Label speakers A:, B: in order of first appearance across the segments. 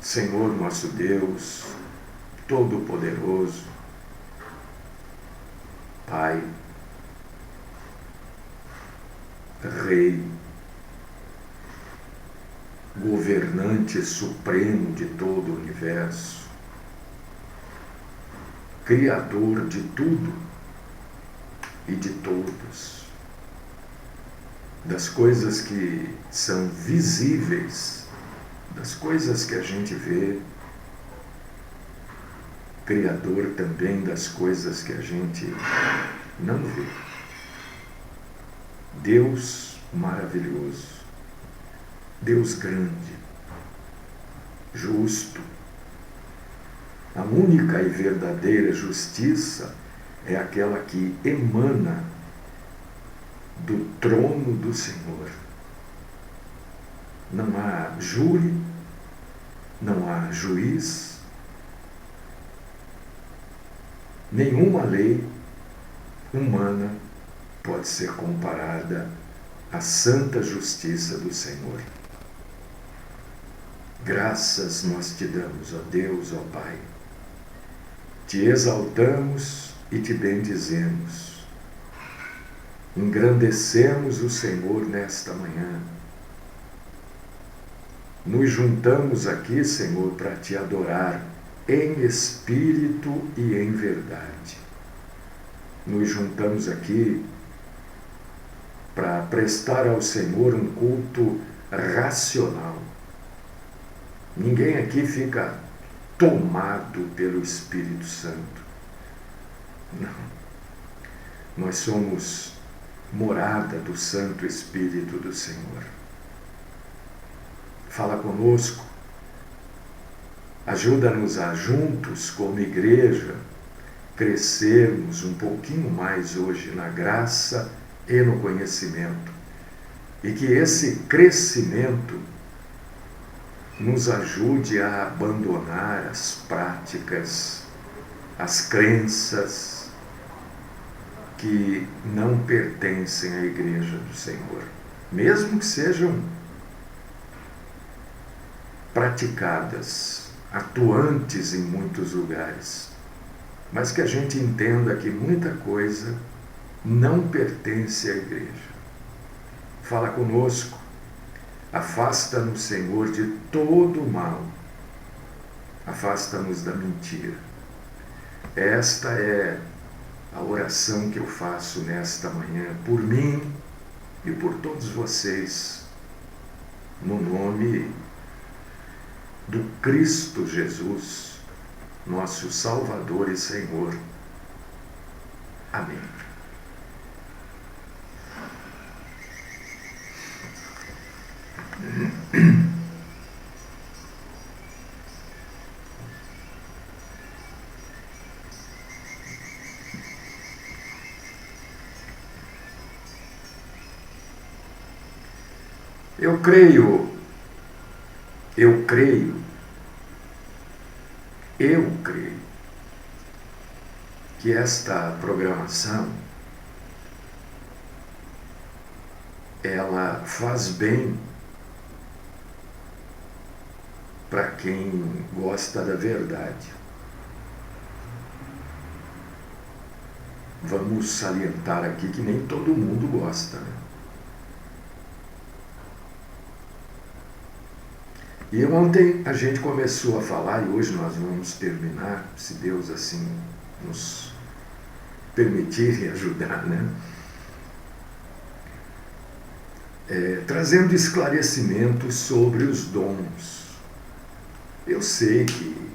A: Senhor nosso Deus, Todo-Poderoso, Pai, Rei, governante supremo de todo o universo, Criador de tudo e de todos, das coisas que são visíveis, das coisas que a gente vê, Criador também das coisas que a gente não vê. Deus maravilhoso, Deus grande, justo. A única e verdadeira justiça é aquela que emana do trono do Senhor. Não há júri, não há juiz, nenhuma lei humana pode ser comparada à santa justiça do Senhor. Graças nós te damos, ó Deus, ó Pai. Te exaltamos e te bendizemos. Engrandecemos o Senhor nesta manhã. Nos juntamos aqui, Senhor, para te adorar em espírito e em verdade. Nos juntamos aqui para prestar ao Senhor um culto racional. Ninguém aqui fica tomado pelo Espírito Santo. Não. Nós somos morada do Santo Espírito do Senhor. Fala conosco. Ajuda-nos a juntos, como igreja, crescermos um pouquinho mais hoje na graça e no conhecimento. E que esse crescimento nos ajude a abandonar as práticas, as crenças que não pertencem à Igreja do Senhor, mesmo que sejam praticadas, atuantes em muitos lugares, mas que a gente entenda que muita coisa não pertence à Igreja. Fala conosco. Afasta-nos, Senhor, de todo o mal. Afasta-nos da mentira. Esta é a oração que eu faço nesta manhã, por mim e por todos vocês, no nome do Cristo Jesus, nosso Salvador e Senhor. Amém. Eu creio que esta programação ela faz bem para quem gosta da verdade. Vamos salientar aqui que nem todo mundo gosta, né? E ontem a gente começou a falar, e hoje nós vamos terminar, se Deus assim nos permitir e ajudar, né? Trazendo esclarecimentos sobre os dons. Eu sei que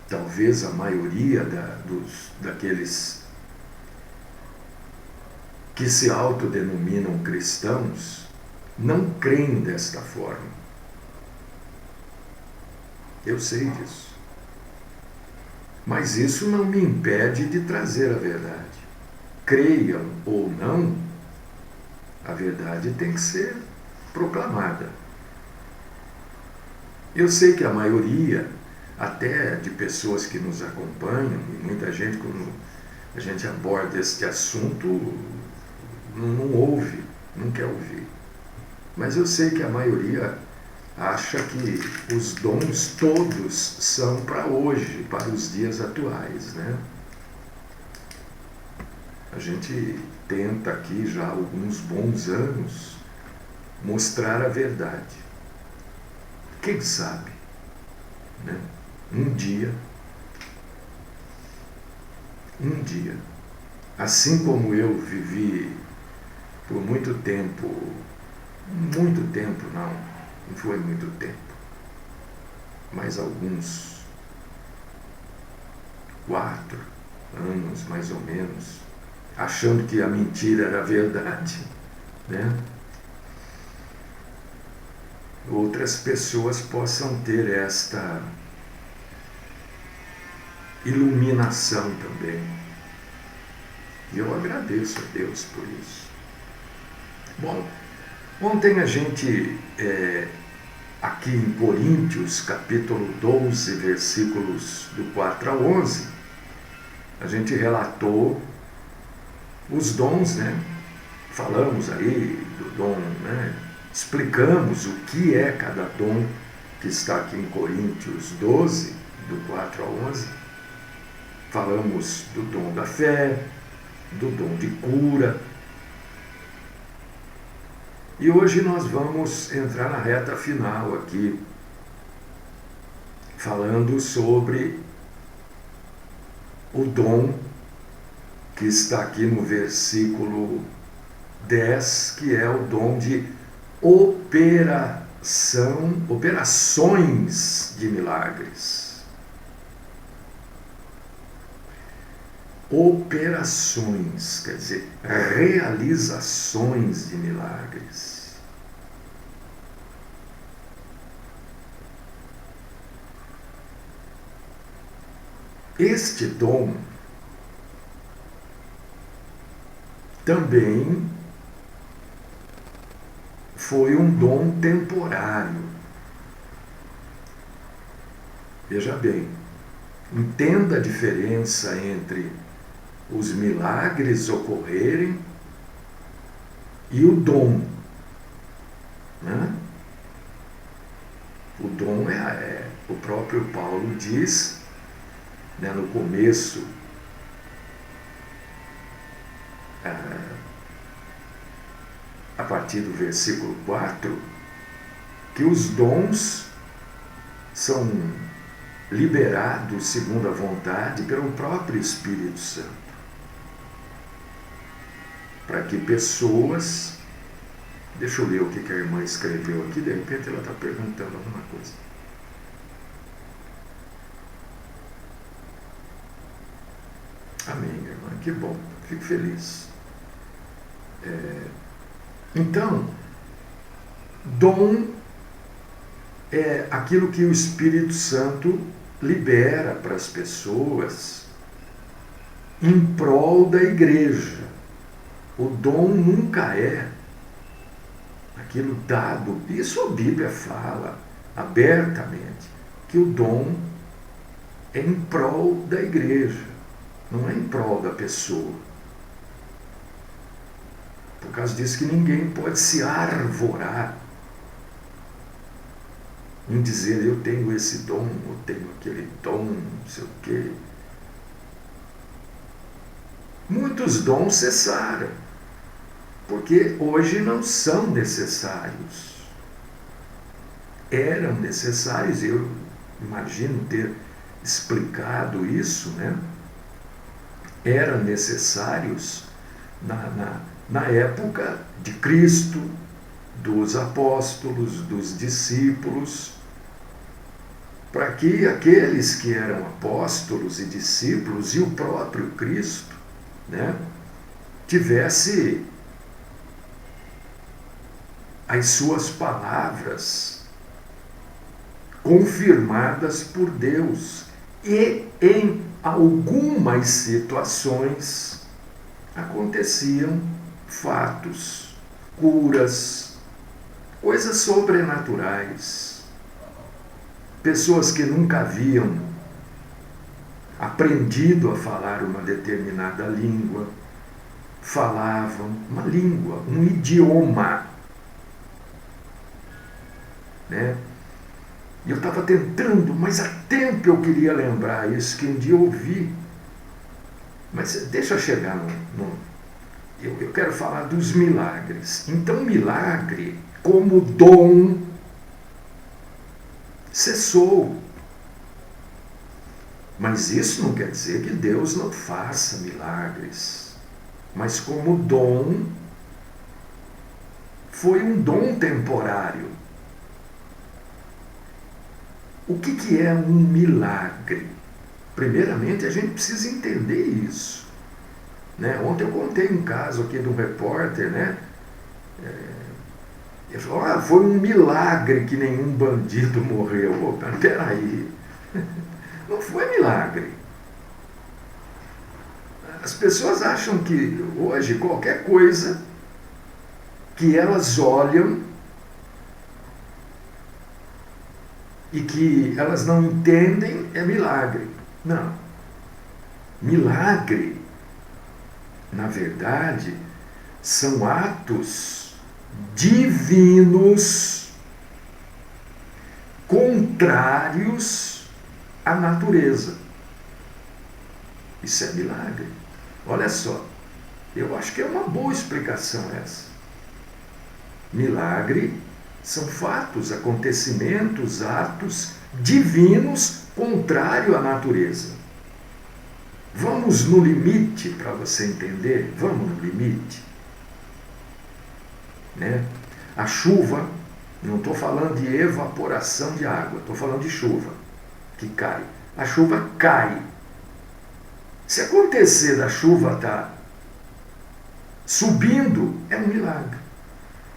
A: talvez a maioria daqueles que se autodenominam cristãos não creem desta forma. Eu sei disso. Mas isso não me impede de trazer a verdade. Creiam ou não, a verdade tem que ser proclamada. Eu sei que a maioria, até de pessoas que nos acompanham, e muita gente, quando a gente aborda este assunto, não ouve, não quer ouvir. Mas eu sei que a maioria acha que os dons todos são para hoje, para os dias atuais, né? A gente tenta aqui já há alguns bons anos mostrar a verdade. Quem sabe, né? Um dia, assim como eu vivi por muito tempo não foi muito tempo, mas alguns 4 anos mais ou menos, achando que a mentira era a verdade, né? Outras pessoas possam ter esta iluminação também. E eu agradeço a Deus por isso. Bom, ontem a gente, aqui em Coríntios, capítulo 12, versículos do 4 a 11, a gente relatou os dons, né? Falamos aí do dom, né? Explicamos o que é cada dom que está aqui em Coríntios 12, do 4 a 11. Falamos do dom da fé, do dom de cura. E hoje nós vamos entrar na reta final aqui, falando sobre o dom que está aqui no versículo 10, que é o dom de operações de milagres. Operações, quer dizer, realizações de milagres. Este dom também foi um dom temporário. Veja bem, entenda a diferença entre os milagres ocorrerem e o dom, né? O dom o próprio Paulo diz, né, no começo, a partir do versículo 4, que os dons são liberados segundo a vontade pelo próprio Espírito Santo, para que pessoas... Deixa eu ler o que a irmã escreveu aqui, de repente ela está perguntando alguma coisa. Amém, irmã, que bom, fico feliz. Então, dom é aquilo que o Espírito Santo libera para as pessoas em prol da igreja. O dom nunca é aquilo dado. Isso a Bíblia fala abertamente, que o dom é em prol da igreja, não é em prol da pessoa. Por causa disso que ninguém pode se arvorar em dizer eu tenho esse dom, eu tenho aquele dom, não sei o quê. Muitos dons cessaram, porque hoje não são necessários. Eram necessários, eu imagino ter explicado isso, né? Eram necessários na época de Cristo, dos apóstolos, dos discípulos, para que aqueles que eram apóstolos e discípulos e o próprio Cristo, né, tivesse as suas palavras confirmadas por Deus. E em algumas situações aconteciam fatos, curas, coisas sobrenaturais. Pessoas que nunca haviam aprendido a falar uma determinada língua, falavam uma língua, um idioma. né? E eu estava tentando, mas há tempo eu queria lembrar isso, que um dia eu ouvi. Mas deixa eu chegar eu quero falar dos milagres. Então, milagre, como dom, cessou. Mas isso não quer dizer que Deus não faça milagres. Mas como dom, foi um dom temporário. O que é um milagre? Primeiramente, a gente precisa entender isso. Né? Ontem eu contei um caso aqui de um repórter, né? Ele falou, foi um milagre que nenhum bandido morreu. Pô, peraí, não foi milagre. As pessoas acham que hoje qualquer coisa que elas olham e que elas não entendem é milagre. Não. Milagre, na verdade, são atos divinos contrários à natureza. Isso é milagre. Olha só, eu acho que é uma boa explicação essa. Milagre são fatos, acontecimentos, atos divinos contrários à natureza. Vamos no limite para você entender? Vamos no limite. Né? A chuva, não estou falando de evaporação de água, estou falando de chuva que cai. A chuva cai. Se acontecer da chuva estar subindo, é um milagre.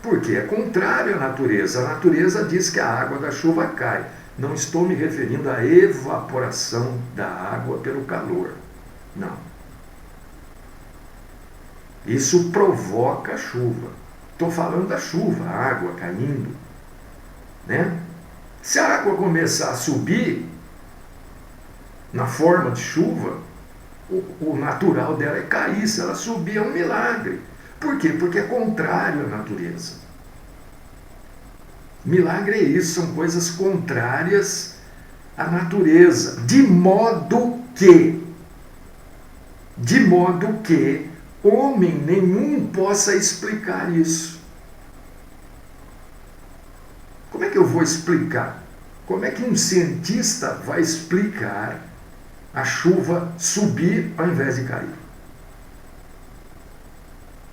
A: Porque é contrário à natureza. A natureza diz que a água da chuva cai. Não estou me referindo à evaporação da água pelo calor. Não. Isso provoca a chuva. Estou falando da chuva, a água caindo. Né? Se a água começar a subir na forma de chuva, o natural dela é cair. Se ela subir, é um milagre. Por quê? Porque é contrário à natureza. Milagre é isso, são coisas contrárias à natureza. De modo que homem nenhum possa explicar isso. Como é que eu vou explicar? Como é que um cientista vai explicar a chuva subir ao invés de cair?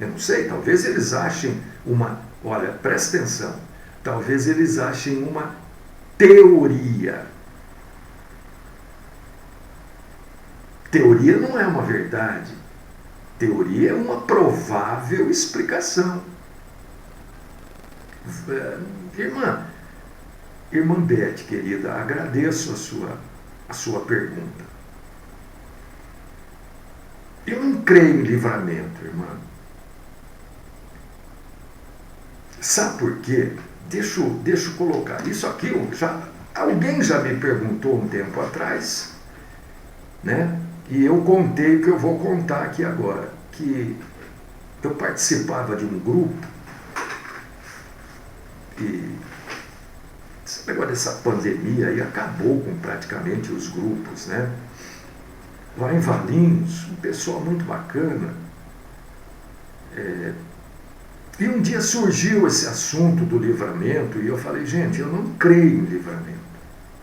A: Eu não sei, talvez eles achem olha, presta atenção, talvez eles achem uma teoria. Teoria não é uma verdade. Teoria é uma provável explicação. Irmã Beth, querida, agradeço a sua pergunta. Eu não creio em livramento, irmã. Sabe por quê? Deixa eu colocar. Isso aqui, alguém já me perguntou um tempo atrás, né? E eu contei o que eu vou contar aqui agora. Que eu participava de um grupo e esse negócio dessa pandemia aí acabou com praticamente os grupos, né? Lá em Valinhos, um pessoal muito bacana. E um dia surgiu esse assunto do livramento e eu falei, gente, eu não creio em livramento.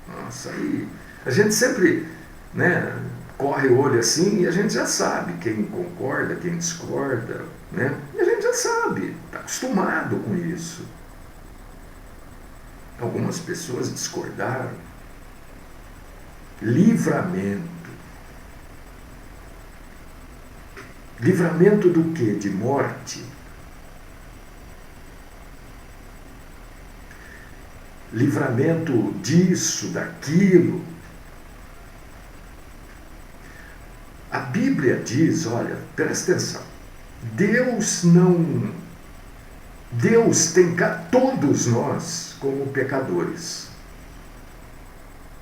A: Nossa, aí a gente sempre, né, corre o olho assim e a gente já sabe quem concorda, quem discorda, né? E a gente já sabe, está acostumado com isso. Algumas pessoas discordaram. Livramento. Livramento do quê? De morte? Livramento disso, daquilo. A Bíblia diz, olha, presta atenção, Deus tem todos nós como pecadores.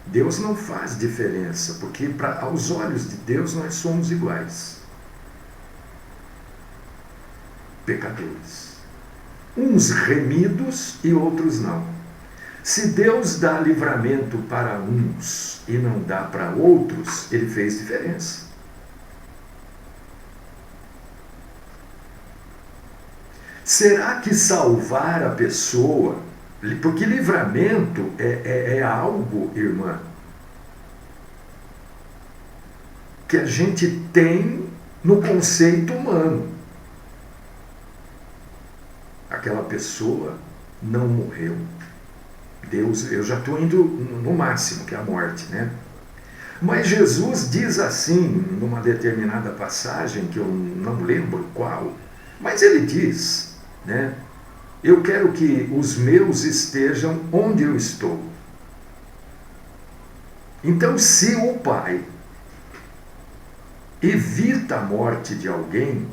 A: Deus não faz diferença, porque aos olhos de Deus nós somos iguais. Pecadores. Uns remidos e outros não. Se Deus dá livramento para uns e não dá para outros, ele fez diferença. Será que salvar a pessoa, porque livramento é algo, irmã, que a gente tem no conceito humano. Aquela pessoa não morreu. Deus, eu já estou indo no máximo, que é a morte, né? Mas Jesus diz assim, numa determinada passagem, que eu não lembro qual, mas ele diz, né? Eu quero que os meus estejam onde eu estou. Então, se o Pai evita a morte de alguém,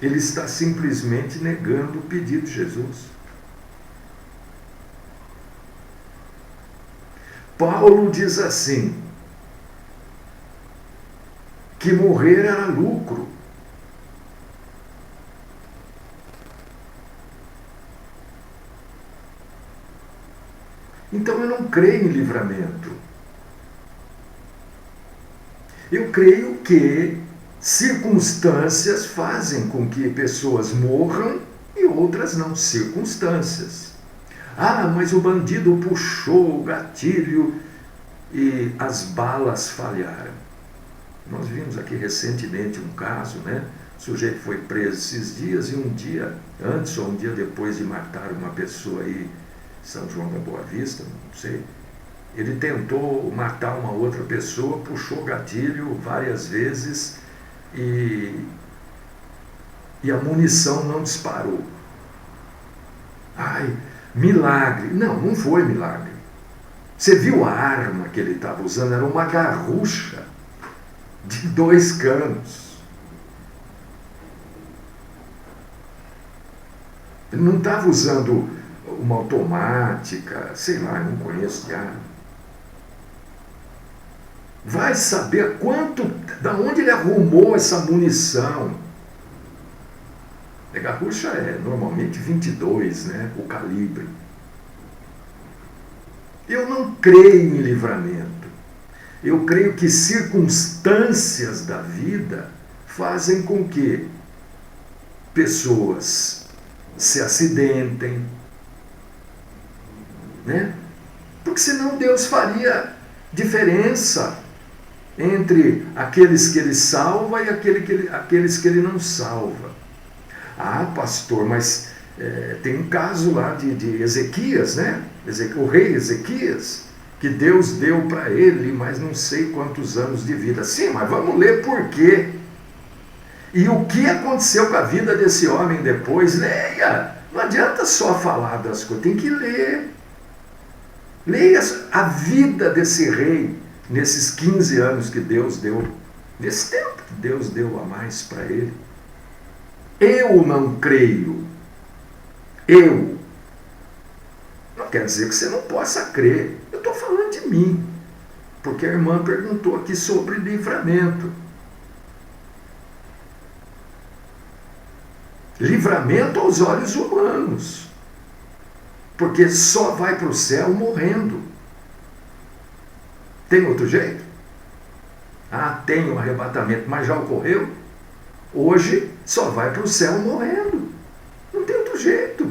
A: ele está simplesmente negando o pedido de Jesus. Paulo diz assim, que morrer era lucro. Então eu não creio em livramento. Eu creio que circunstâncias fazem com que pessoas morram e outras não. Circunstâncias. Ah, mas o bandido puxou o gatilho e as balas falharam. Nós vimos aqui recentemente um caso, né? O sujeito foi preso esses dias e um dia antes ou um dia depois de matar uma pessoa aí em São João da Boa Vista, não sei, ele tentou matar uma outra pessoa, puxou o gatilho várias vezes e a munição não disparou. Ai, milagre. Não, não foi milagre. Você viu a arma que ele estava usando? Era uma garrucha de 2 canos. Ele não estava usando uma automática, sei lá, não conheço de arma. Vai saber da onde ele arrumou essa munição. A garrucha é normalmente 22, né, o calibre. Eu não creio em livramento. Eu creio que circunstâncias da vida fazem com que pessoas se acidentem, né? Porque senão Deus faria diferença entre aqueles que ele salva e aqueles que ele não salva. Ah, pastor, mas tem um caso lá de Ezequias, né? O rei Ezequias, que Deus deu para ele mais não sei quantos anos de vida. Sim, mas vamos ler por quê. E o que aconteceu com a vida desse homem depois? Leia! Não adianta só falar das coisas, tem que ler. Leia a vida desse rei nesses 15 anos que Deus deu, nesse tempo que Deus deu a mais para ele. Eu não creio. Não quer dizer que você não possa crer. Eu estou falando de mim. Porque a irmã perguntou aqui sobre livramento. Livramento aos olhos humanos. Porque só vai para o céu morrendo. Tem outro jeito? Ah, tem um arrebatamento, mas já ocorreu? Hoje só vai para o céu morrendo. Não tem outro jeito.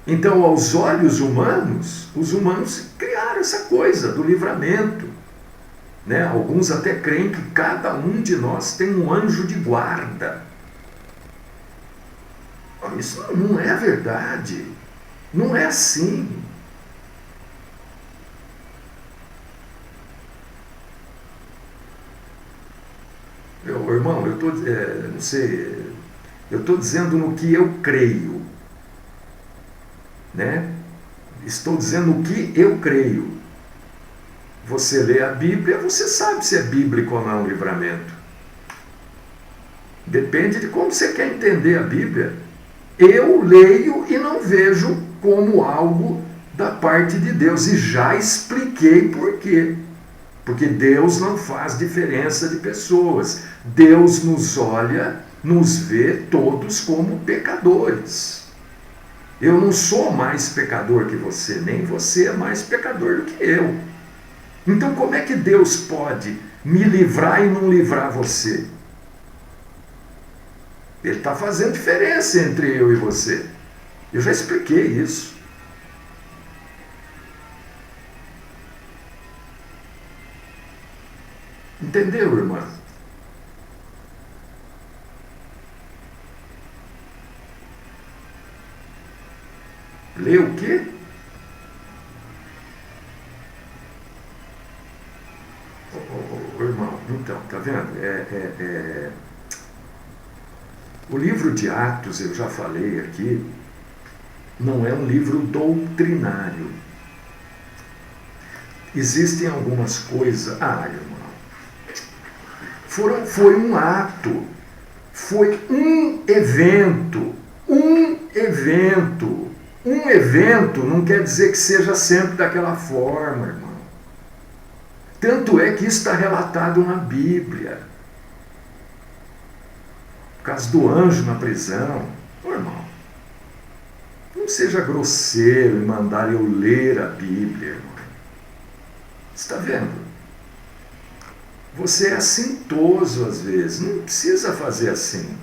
A: Então, aos olhos humanos, os humanos criaram essa coisa do livramento. Né? Alguns até creem que cada um de nós tem um anjo de guarda. Isso não é verdade. Não é assim. Irmão, eu estou dizendo no que eu creio, né? Estou dizendo o que eu creio. Você lê a Bíblia, você sabe se é bíblico ou não o livramento. Depende de como você quer entender a Bíblia. Eu leio e não vejo como algo da parte de Deus, e já expliquei por quê. Porque Deus não faz diferença de pessoas. Deus nos olha nos vê todos como pecadores. Eu não sou mais pecador que você, nem você é mais pecador do que eu. Então como é que Deus pode me livrar e não livrar você? Ele está fazendo diferença entre eu e você. Eu já expliquei isso. Entendeu, irmã? Lê o quê? Irmão, então, tá vendo? O livro de Atos, eu já falei aqui, não é um livro doutrinário. Existem algumas coisas... irmão, foi um ato, foi um evento. Um evento não quer dizer que seja sempre daquela forma, irmão. Tanto é que isso está relatado na Bíblia. O caso do anjo na prisão. Irmão, não seja grosseiro em mandar eu ler a Bíblia, irmão. Você está vendo? Você é assintoso às vezes. Não precisa fazer assim.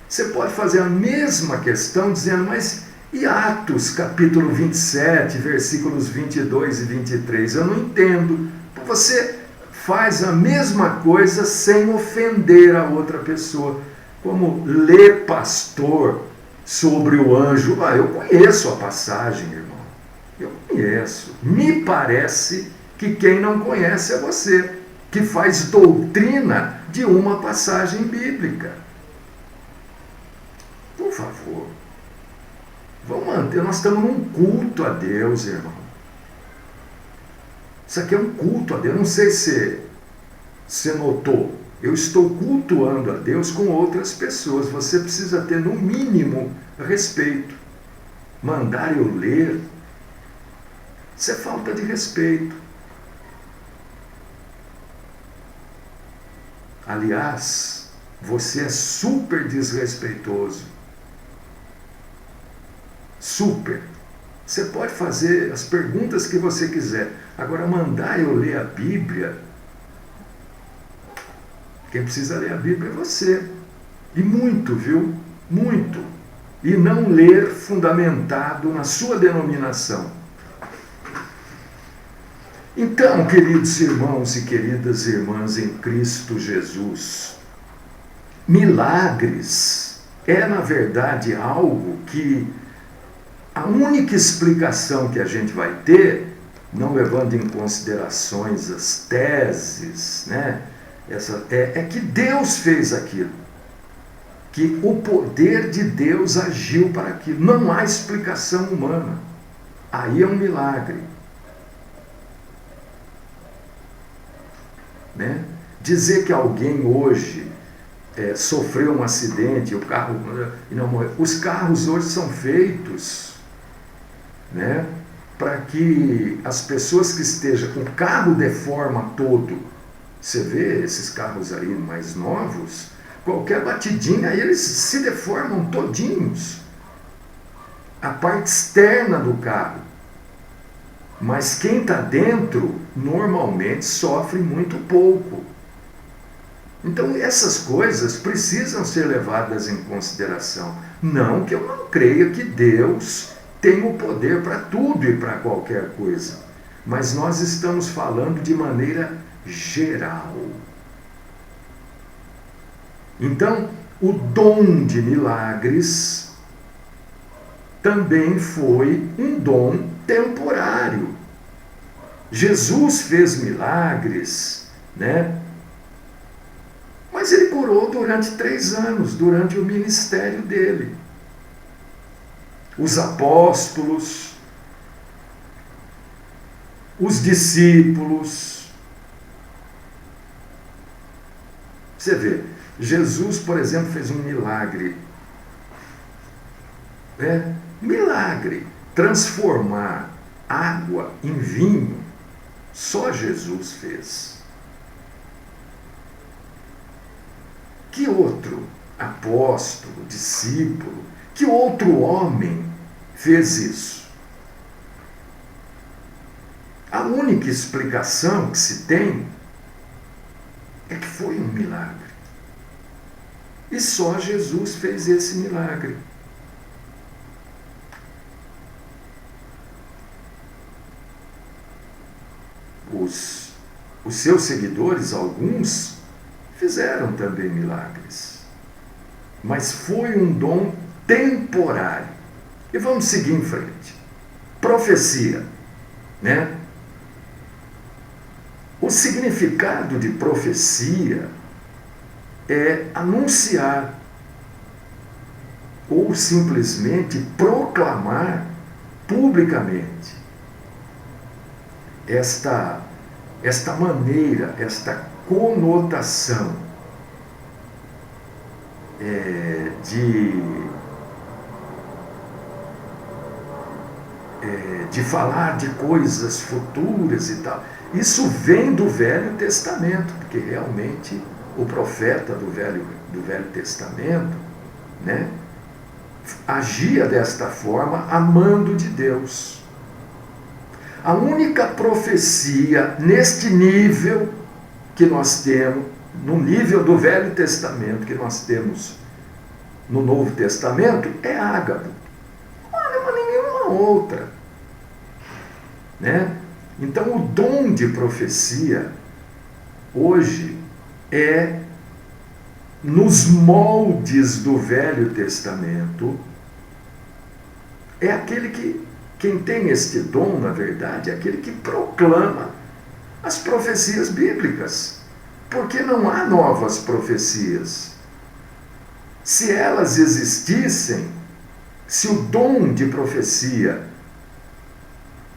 A: Você pode fazer a mesma questão dizendo, mas e Atos capítulo 27, versículos 22 e 23? Eu não entendo. Você faz a mesma coisa sem ofender a outra pessoa. Como ler pastor sobre o anjo. Eu conheço a passagem, irmão. Eu conheço. Me parece que quem não conhece é você, que faz doutrina de uma passagem bíblica. Por favor. Vamos manter. Nós estamos num culto a Deus, irmão. Isso aqui é um culto a Deus. Não sei se você notou. Eu estou cultuando a Deus com outras pessoas. Você precisa ter, no mínimo, respeito. Mandar eu ler, isso é falta de respeito. Aliás, você é super desrespeitoso. Super. Você pode fazer as perguntas que você quiser. Agora, mandar eu ler a Bíblia, quem precisa ler a Bíblia é você. E muito, viu? Muito. E não ler fundamentado na sua denominação. Então, queridos irmãos e queridas irmãs em Cristo Jesus, milagres é, na verdade, algo que a única explicação que a gente vai ter, não levando em considerações as teses, né, é que Deus fez aquilo. Que o poder de Deus agiu para aquilo. Não há explicação humana. Aí é um milagre. Né? Dizer que alguém hoje sofreu um acidente, o carro e não morreu. Os carros hoje são feitos, né, para que as pessoas que estejam com o carro deforma todo. Você vê esses carros aí mais novos, qualquer batidinha aí eles se deformam todinhos. A parte externa do carro. Mas quem está dentro normalmente sofre muito pouco. Então essas coisas precisam ser levadas em consideração. Não que eu não creia que Deus tem o poder para tudo e para qualquer coisa. Mas nós estamos falando de maneira geral. Então, o dom de milagres também foi um dom temporário. Jesus fez milagres, né? Mas ele curou durante 3 anos, durante o ministério dele. Os apóstolos, os discípulos. Você vê, Jesus, por exemplo, fez um milagre. Milagre. Transformar água em vinho, só Jesus fez. Que outro? apóstolo, discípulo, que outro homem fez isso? A única explicação que se tem é que foi um milagre. E só Jesus fez esse milagre. Os seus seguidores, alguns, fizeram também milagres. Mas foi um dom temporário. E vamos seguir em frente. Profecia, né? O significado de profecia é anunciar ou simplesmente proclamar publicamente esta maneira, esta conotação de falar de coisas futuras e tal. Isso vem do Velho Testamento, porque realmente o profeta do Velho Testamento, né, agia desta forma, amando de Deus. A única profecia neste nível que nós temos, no nível do Velho Testamento que nós temos no Novo Testamento, é Ágabo. Não há nenhuma outra. Né? Então, o dom de profecia, hoje, é nos moldes do Velho Testamento, é aquele que, quem tem este dom, na verdade, é aquele que proclama as profecias bíblicas, porque não há novas profecias. Se elas existissem, se o dom de profecia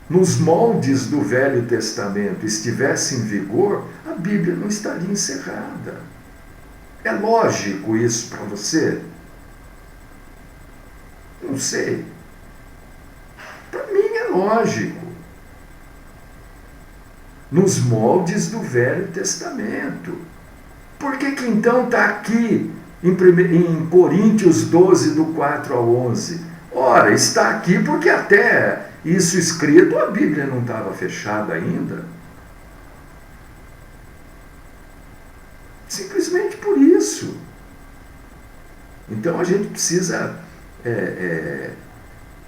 A: nos moldes do Velho Testamento estivesse em vigor, a Bíblia não estaria encerrada. É lógico isso para você? Não sei. Para mim é lógico. Nos moldes do Velho Testamento. Por que então está aqui em Coríntios 12, do 4 ao 11? Ora, está aqui porque até isso escrito, a Bíblia não estava fechada ainda. Simplesmente por isso. Então a gente precisa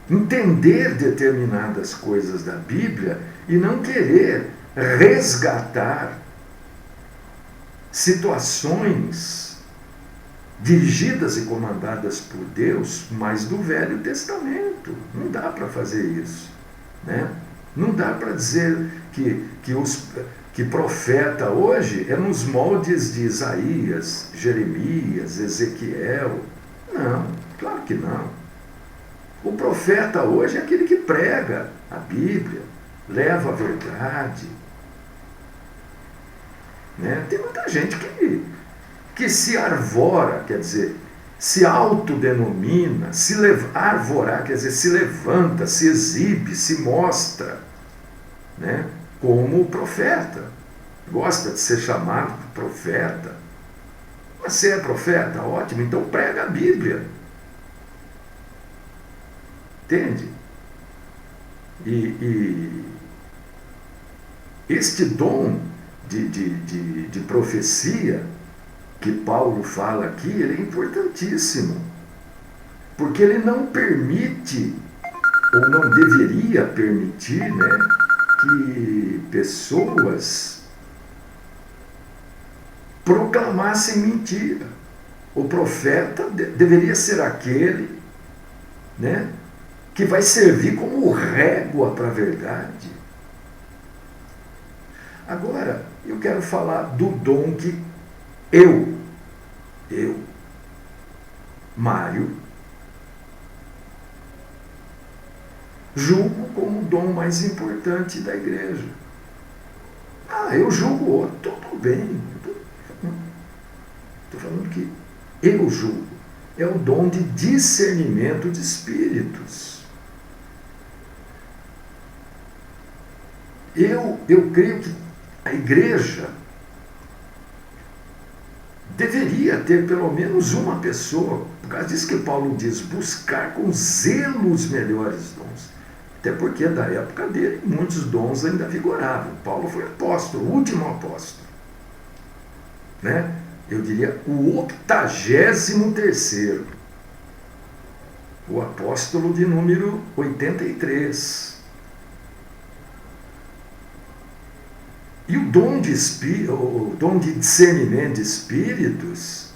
A: entender determinadas coisas da Bíblia e não querer resgatar situações dirigidas e comandadas por Deus, mas do Velho Testamento. Não dá para fazer isso. Né? Não dá para dizer que profeta hoje é nos moldes de Isaías, Jeremias, Ezequiel. Não, claro que não. O profeta hoje é aquele que prega a Bíblia, leva a verdade. Né? Tem muita gente que se arvora, quer dizer, se autodenomina, arvorar, quer dizer, se levanta, se exibe, se mostra, né, como profeta. Gosta de ser chamado de profeta. Mas você é profeta? Ótimo, então prega a Bíblia. Entende? E este dom de profecia que Paulo fala aqui, ele é importantíssimo, porque ele não permite, ou não deveria permitir, né, que pessoas proclamassem mentira. O profeta deveria ser aquele, né, que vai servir como régua para a verdade. Agora, eu quero falar do dom que eu, Mário, julgo como o dom mais importante da igreja. Eu julgo outro, tudo bem. Estou falando que eu julgo. É o dom de discernimento de espíritos. Eu creio que a igreja deveria ter pelo menos uma pessoa, por causa disso que Paulo diz, buscar com zelo os melhores dons. Até porque da época dele, muitos dons ainda vigoravam. Paulo foi apóstolo, o último apóstolo. Né? Eu diria o 83º. O apóstolo de número 83. E o dom de discernimento de espíritos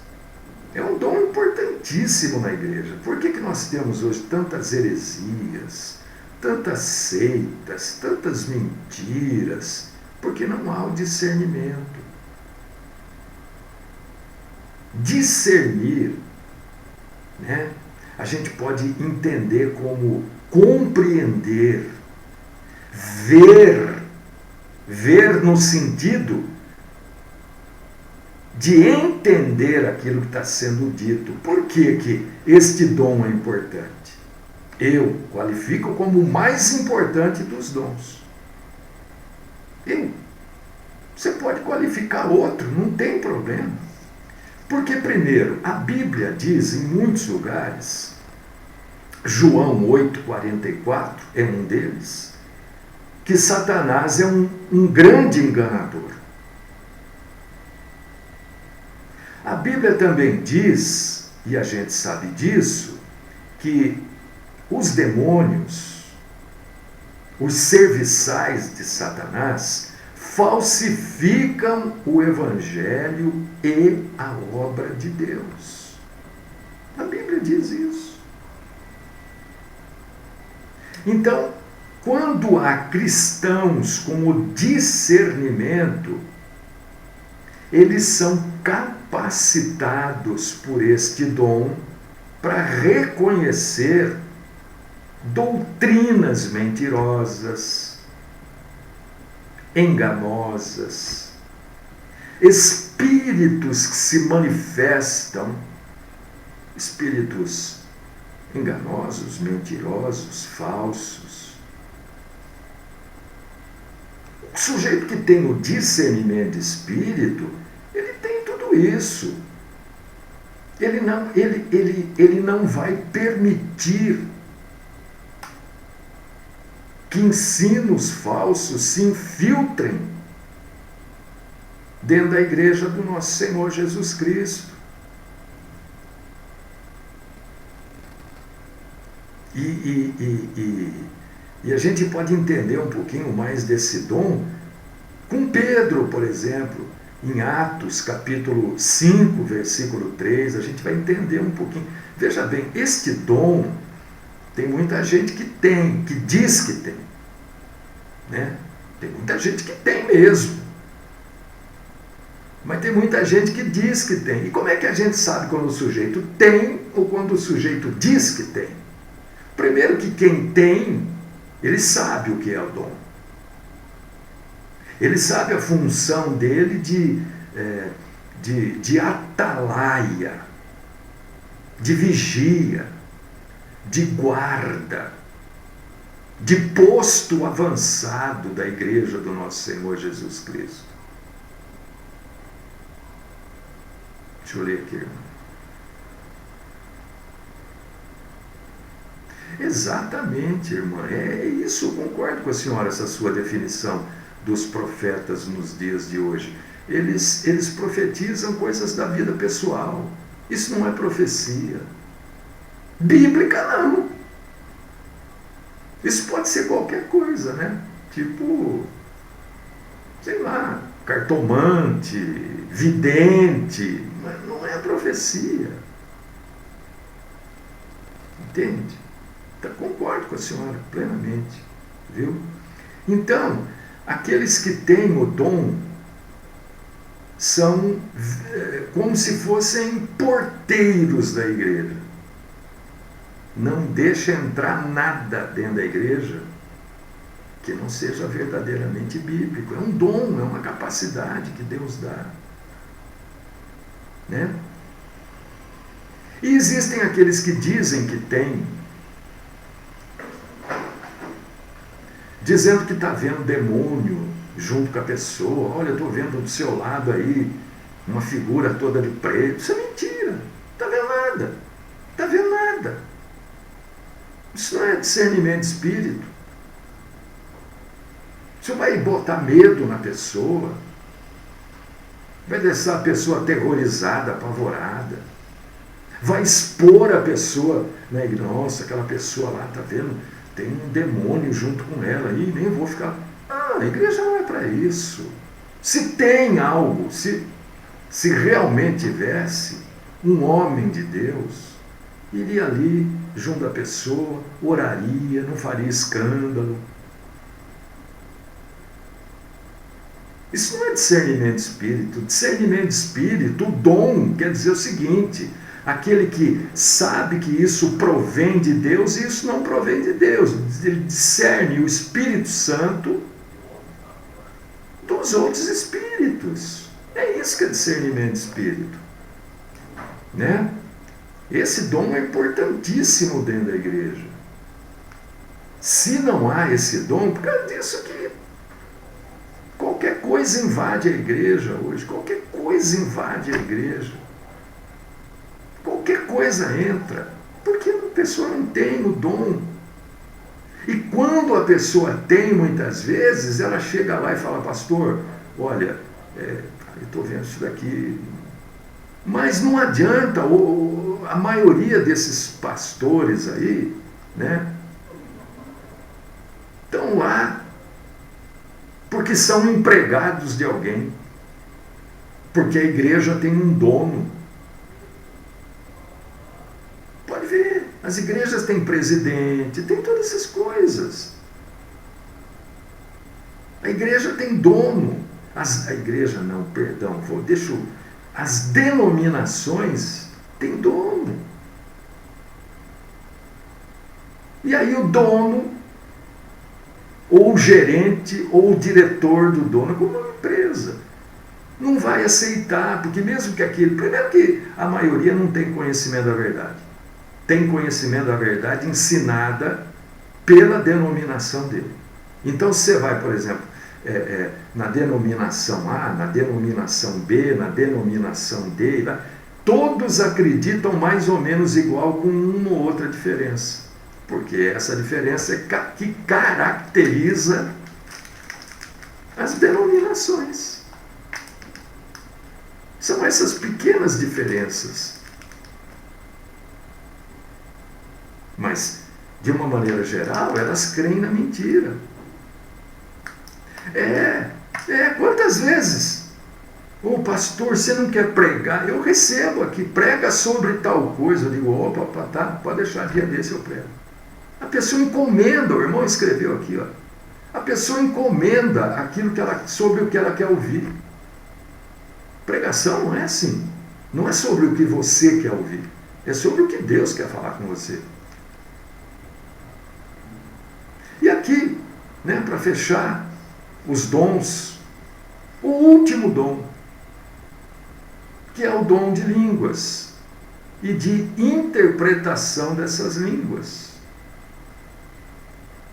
A: é um dom importantíssimo na igreja. Por que nós temos hoje tantas heresias, tantas seitas, tantas mentiras? Porque não há o discernimento. Discernir, né? A gente pode entender como compreender, ver no sentido de entender aquilo que está sendo dito. Por que este dom é importante? Eu qualifico como o mais importante dos dons. Você pode qualificar outro, não tem problema. Porque, primeiro, a Bíblia diz em muitos lugares, João 8,44 é um deles, que Satanás é um grande enganador. A Bíblia também diz, e a gente sabe disso, que os demônios, os serviçais de Satanás, falsificam o Evangelho e a obra de Deus. A Bíblia diz isso. Então, quando há cristãos com o discernimento, eles são capacitados por este dom para reconhecer doutrinas mentirosas, enganosas, espíritos que se manifestam, espíritos enganosos, mentirosos, falsos. O sujeito que tem o discernimento de espírito, ele tem tudo isso. Ele não vai permitir que ensinos falsos se infiltrem dentro da igreja do nosso Senhor Jesus Cristo. E a gente pode entender um pouquinho mais desse dom com Pedro, por exemplo, em Atos, capítulo 5, versículo 3, a gente vai entender um pouquinho. Veja bem, este dom, tem muita gente que tem, que diz que tem. Né? Tem muita gente que tem mesmo. Mas tem muita gente que diz que tem. E como é que a gente sabe quando o sujeito tem ou quando o sujeito diz que tem? Primeiro que quem tem, ele sabe o que é o dom. Ele sabe a função dele de atalaia, de vigia, de guarda, de posto avançado da igreja do nosso Senhor Jesus Cristo. Deixa eu ler aqui, irmão. Exatamente, irmã. É isso, eu concordo com a senhora, essa sua definição dos profetas nos dias de hoje. Eles profetizam coisas da vida pessoal. Isso não é profecia. Bíblica não. Isso pode ser qualquer coisa, né? Tipo, sei lá, cartomante, vidente, mas não é profecia. Entende? Então, concordo com a senhora plenamente, viu? Então, aqueles que têm o dom são como se fossem porteiros da igreja. Não deixa entrar nada dentro da igreja que não seja verdadeiramente bíblico. É um dom, é uma capacidade que Deus dá. Né? E existem aqueles que dizem que têm, dizendo que está vendo demônio junto com a pessoa. Olha, eu estou vendo do seu lado aí uma figura toda de preto. Isso é mentira. mentira. Está vendo nada. Está vendo nada. Isso não é discernimento de espírito. Isso vai botar medo na pessoa. Vai deixar a pessoa aterrorizada, apavorada. Vai expor a pessoa, né? Nossa, aquela pessoa lá, tá vendo? Tem um demônio junto com ela aí, nem vou ficar. A igreja não é para isso. Se tem algo, se realmente tivesse, um homem de Deus iria ali junto à pessoa, oraria, não faria escândalo. Isso não é discernimento de espírito. Discernimento de espírito, o dom, quer dizer o seguinte: aquele que sabe que isso provém de Deus e isso não provém de Deus. Ele discerne o Espírito Santo dos outros espíritos. É isso que é discernimento de espírito. Né? Esse dom é importantíssimo dentro da igreja. Se não há esse dom, por causa disso que qualquer coisa invade a igreja hoje. Qualquer coisa invade a igreja. Qualquer coisa entra. Porque a pessoa não tem o dom. E quando a pessoa tem, muitas vezes, ela chega lá e fala: pastor, olha, eu estou vendo isso daqui. Mas não adianta, a maioria desses pastores aí, né, estão lá porque são empregados de alguém, porque a igreja tem um dono. Pode ver, as igrejas têm presidente, tem todas essas coisas. A igreja tem dono. A igreja não, perdão, as denominações têm dono. E aí o dono, ou o gerente, ou o diretor do dono, como uma empresa, não vai aceitar, porque mesmo que aquilo... Primeiro que a maioria não tem conhecimento da verdade. Tem conhecimento da verdade ensinada pela denominação dele. Então você vai, por exemplo, na denominação A, na denominação B, na denominação D, todos acreditam mais ou menos igual, com uma ou outra diferença. Porque essa diferença é que caracteriza as denominações. São essas pequenas diferenças. Mas, de uma maneira geral, elas creem na mentira. Quantas vezes? Ô pastor, você não quer pregar? Eu recebo aqui, prega sobre tal coisa. Eu digo: opa, tá, pode deixar, dia desse eu prego. A pessoa encomenda, o irmão escreveu aqui, ó. A pessoa encomenda aquilo sobre o que ela quer ouvir. Pregação não é assim. Não é sobre o que você quer ouvir. É sobre o que Deus quer falar com você. E aqui, né, para fechar, os dons, o último dom, que é o dom de línguas e de interpretação dessas línguas.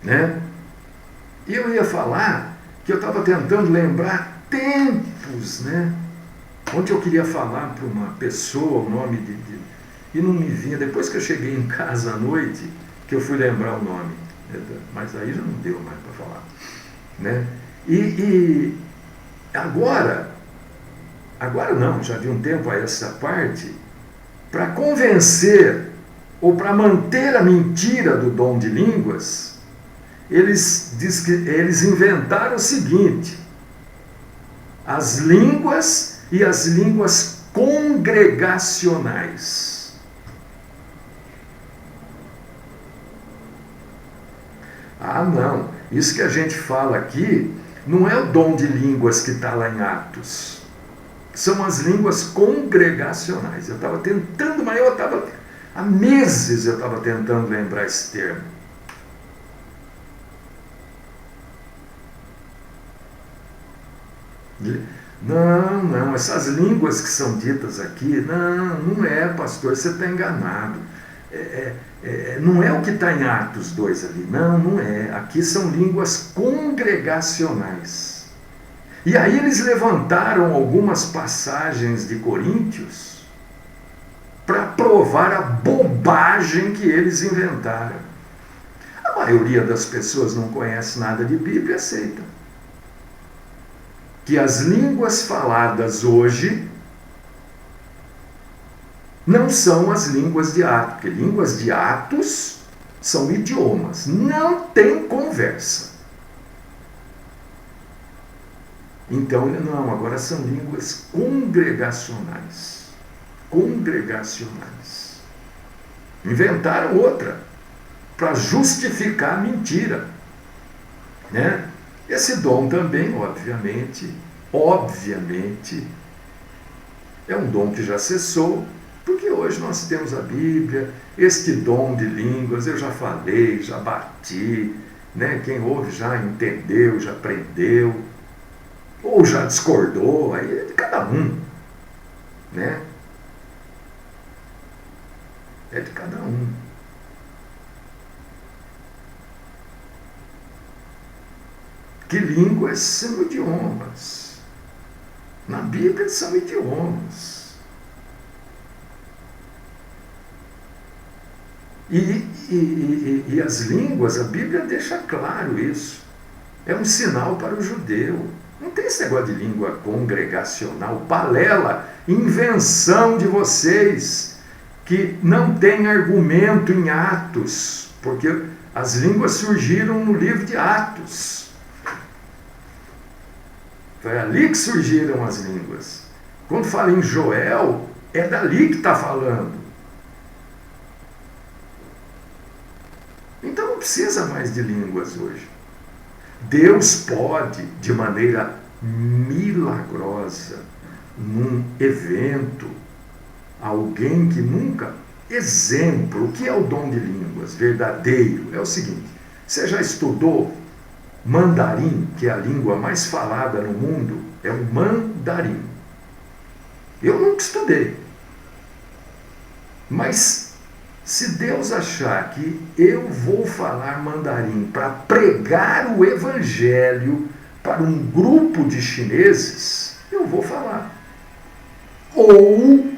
A: Né? E eu ia falar que eu estava tentando lembrar tempos, né? Onde eu queria falar para uma pessoa o nome e não me vinha. Depois que eu cheguei em casa à noite, que eu fui lembrar o nome. Mas aí já não deu mais para falar. Né? E agora não, já de um tempo a essa parte, para convencer ou para manter a mentira do dom de línguas, eles inventaram o seguinte: as línguas e as línguas congregacionais. Não, isso que a gente fala aqui não é o dom de línguas que está lá em Atos. São as línguas congregacionais. Eu estava tentando, mas há meses eu estava tentando lembrar esse termo. Não, essas línguas que são ditas aqui, não é, pastor, você está enganado. Não é o que está em Atos 2 ali, não é. Aqui são línguas congregacionais. E aí eles levantaram algumas passagens de Coríntios para provar a bobagem que eles inventaram. A maioria das pessoas não conhece nada de Bíblia e aceita que as línguas faladas hoje não são as línguas de Atos, porque línguas de Atos são idiomas, não tem conversa. Então, não, agora são línguas congregacionais. Congregacionais. Inventaram outra para justificar a mentira, né? Esse dom também, obviamente, é um dom que já cessou, porque hoje nós temos a Bíblia, este dom de línguas, eu já falei, já bati, né? Quem ouve já entendeu, já aprendeu, ou já discordou, aí é de cada um, né? É de cada um. Que línguas são idiomas. Na Bíblia são idiomas. E as línguas, a Bíblia deixa claro isso. É um sinal para o judeu. Não tem esse negócio de língua congregacional, balela, invenção de vocês, que não tem argumento em Atos, porque as línguas surgiram no livro de Atos. Foi ali que surgiram as línguas. Quando fala em Joel, é dali que está falando. Então não precisa mais de línguas hoje. Deus pode, de maneira milagrosa, num evento, alguém que nunca... Exemplo, o que é o dom de línguas verdadeiro? É o seguinte, você já estudou mandarim, que é a língua mais falada no mundo? É o mandarim. Eu nunca estudei. Mas se Deus achar que eu vou falar mandarim para pregar o evangelho para um grupo de chineses, eu vou falar. Ou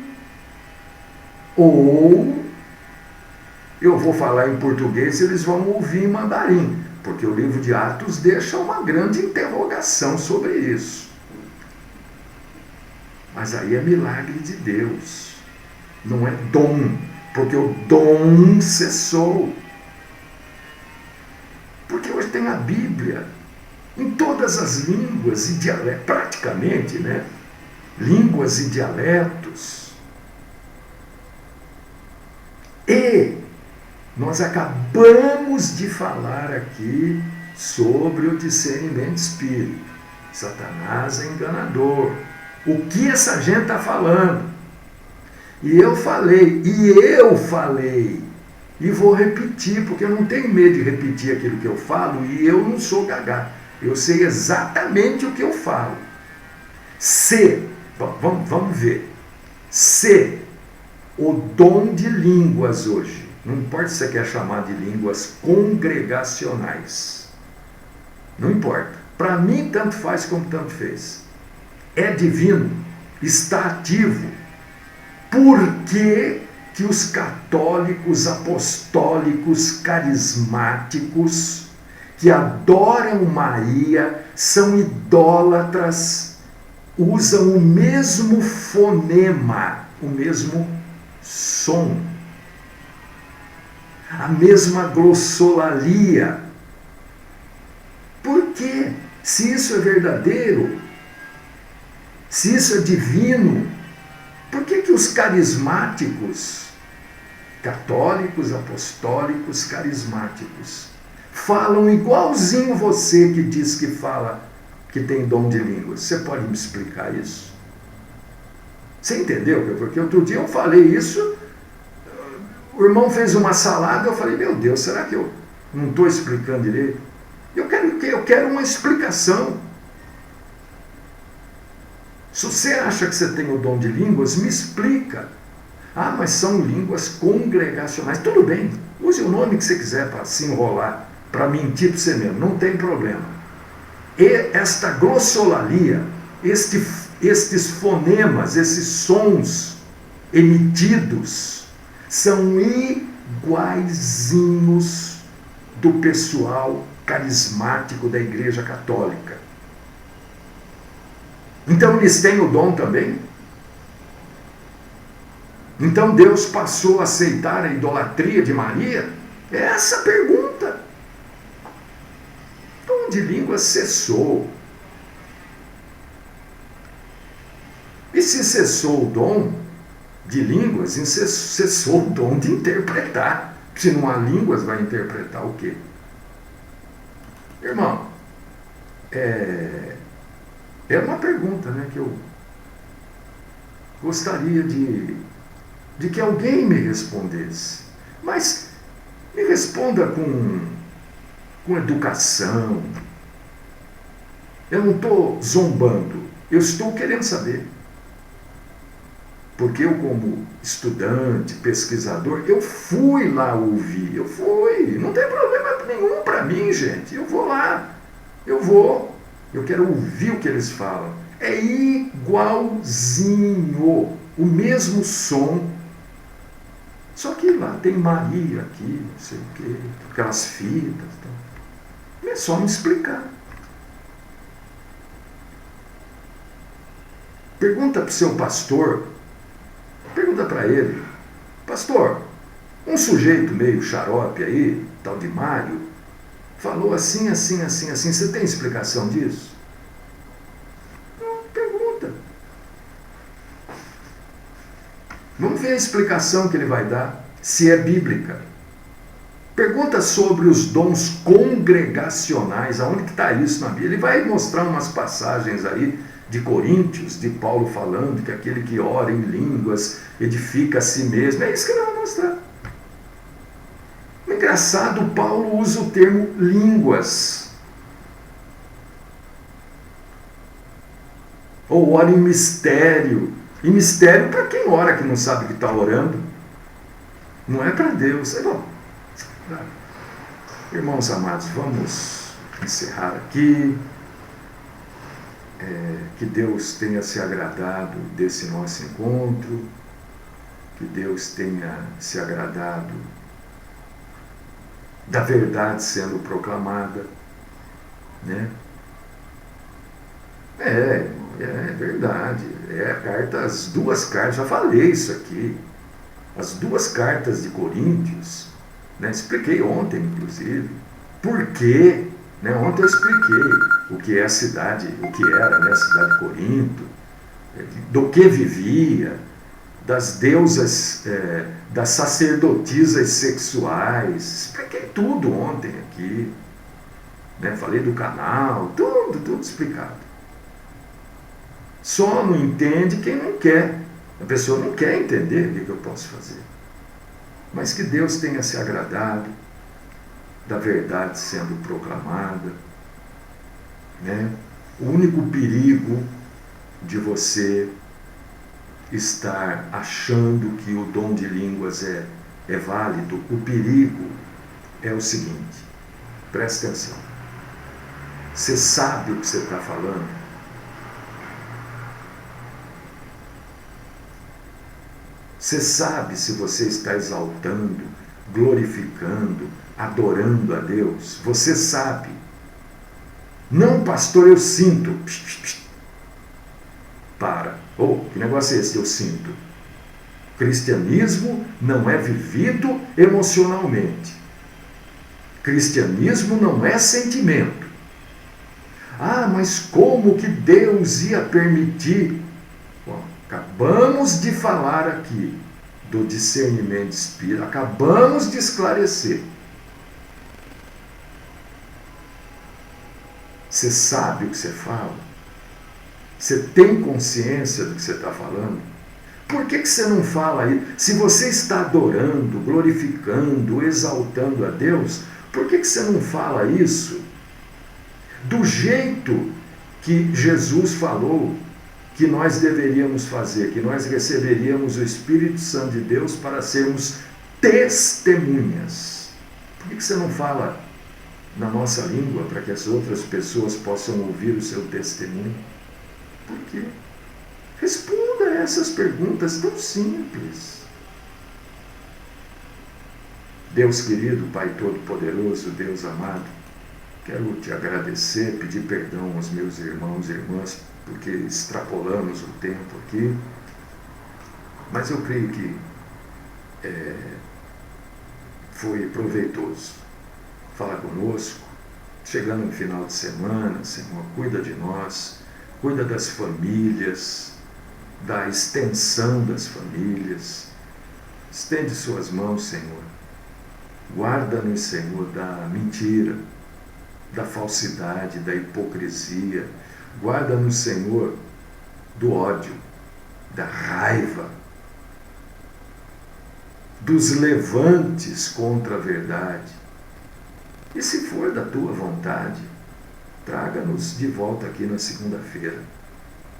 A: eu vou falar em português e eles vão ouvir em mandarim, porque o livro de Atos deixa uma grande interrogação sobre isso. Mas aí é milagre de Deus, não é dom, porque o dom cessou. Porque hoje tem a Bíblia em todas as línguas e dialetos, praticamente, né? Línguas e dialetos. E nós acabamos de falar aqui sobre o discernimento espírita. Satanás é enganador. O que essa gente está falando? E eu falei, e vou repetir, porque eu não tenho medo de repetir aquilo que eu falo, e eu não sou gagá. Eu sei exatamente o que eu falo. Vamos ver. Se o dom de línguas hoje, não importa se você quer chamar de línguas congregacionais, não importa. Para mim, tanto faz como tanto fez. É divino, está ativo. Por que que os católicos apostólicos carismáticos que adoram Maria são idólatras, usam o mesmo fonema, o mesmo som, a mesma glossolalia? Por quê? Se isso é verdadeiro, se isso é divino, por que que os carismáticos, católicos, apostólicos, carismáticos, falam igualzinho você que diz que fala, que tem dom de línguas? Você pode me explicar isso? Você entendeu? Porque outro dia eu falei isso, o irmão fez uma salada, eu falei, meu Deus, será que eu não estou explicando direito? Eu quero uma explicação. Se você acha que você tem o dom de línguas, me explica. Ah, mas são línguas congregacionais. Tudo bem, use o nome que você quiser para se enrolar, para mentir para você mesmo, não tem problema. E esta glossolalia, estes fonemas, esses sons emitidos são iguaizinhos do pessoal carismático da Igreja Católica. Então eles têm o dom também? Então Deus passou a aceitar a idolatria de Maria? É essa a pergunta. O dom de línguas cessou. E se cessou o dom de línguas, cessou o dom de interpretar. Se não há línguas, vai interpretar o quê? Irmão, é uma pergunta, né, que eu gostaria de que alguém me respondesse. Mas me responda com educação. Eu não estou zombando, eu estou querendo saber. Porque eu, como estudante, pesquisador, eu fui lá ouvir, eu fui. Não tem problema nenhum para mim, gente. Eu vou lá, eu quero ouvir o que eles falam. É igualzinho, o mesmo som. Só que lá tem Maria aqui, não sei o quê, aquelas fitas. Então. É só me explicar. Pergunta para o seu pastor, pergunta para ele, pastor, um sujeito meio xarope aí, tal de Mário, falou assim, assim, assim, assim, você tem explicação disso? Não, pergunta. Vamos ver a explicação que ele vai dar, se é bíblica. Pergunta sobre os dons congregacionais, aonde que está isso na Bíblia? Ele vai mostrar umas passagens aí de Coríntios, de Paulo falando que aquele que ora em línguas edifica a si mesmo. É isso que ele vai mostrar. Engraçado, Paulo usa o termo línguas. Ou ora em mistério. E mistério para quem ora que não sabe que está orando. Não é para Deus. É bom. Irmãos amados, vamos encerrar aqui. Que Deus tenha se agradado desse nosso encontro. Que Deus tenha se agradado da verdade sendo proclamada, né? É verdade. As duas cartas, já falei isso aqui. As duas cartas de Coríntios, né? Expliquei ontem, inclusive. Por quê? Né? Ontem eu expliquei o que é a cidade, o que era, né, a cidade de Corinto, do que vivia, das deusas, das sacerdotisas sexuais. Expliquei tudo ontem aqui. Né? Falei do canal, tudo explicado. Só não entende quem não quer. A pessoa não quer entender o que eu posso fazer. Mas que Deus tenha se agradado da verdade sendo proclamada. Né? O único perigo de você estar achando que o dom de línguas é válido, o perigo é o seguinte, presta atenção. Você sabe o que você está falando? Você sabe se você está exaltando, glorificando, adorando a Deus? Você sabe. Não, pastor, eu sinto. Para. Que negócio é esse? Eu sinto. Cristianismo não é vivido emocionalmente. Cristianismo não é sentimento. Mas como que Deus ia permitir? Bom, acabamos de falar aqui do discernimento de espírito, acabamos de esclarecer. Você sabe o que você fala? Você tem consciência do que você está falando? Por que você não fala aí? Se você está adorando, glorificando, exaltando a Deus, por que você não fala isso do jeito que Jesus falou que nós deveríamos fazer, que nós receberíamos o Espírito Santo de Deus para sermos testemunhas? Por que você não fala na nossa língua para que as outras pessoas possam ouvir o seu testemunho? Por quê? Responda essas perguntas tão simples. Deus querido, Pai Todo-Poderoso, Deus amado, quero te agradecer, pedir perdão aos meus irmãos e irmãs, porque extrapolamos o tempo aqui, mas eu creio que foi proveitoso falar conosco. Chegando no final de semana, Senhor, cuida de nós, cuida das famílias, da extensão das famílias. Estende suas mãos, Senhor. Guarda-nos, Senhor, da mentira, da falsidade, da hipocrisia. Guarda-nos, Senhor, do ódio, da raiva, dos levantes contra a verdade. E se for da tua vontade, traga-nos de volta aqui na segunda-feira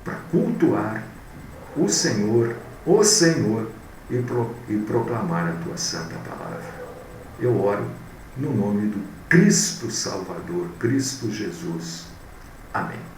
A: para cultuar o Senhor, e proclamar a tua santa palavra. Eu oro no nome do Cristo Salvador, Cristo Jesus. Amém.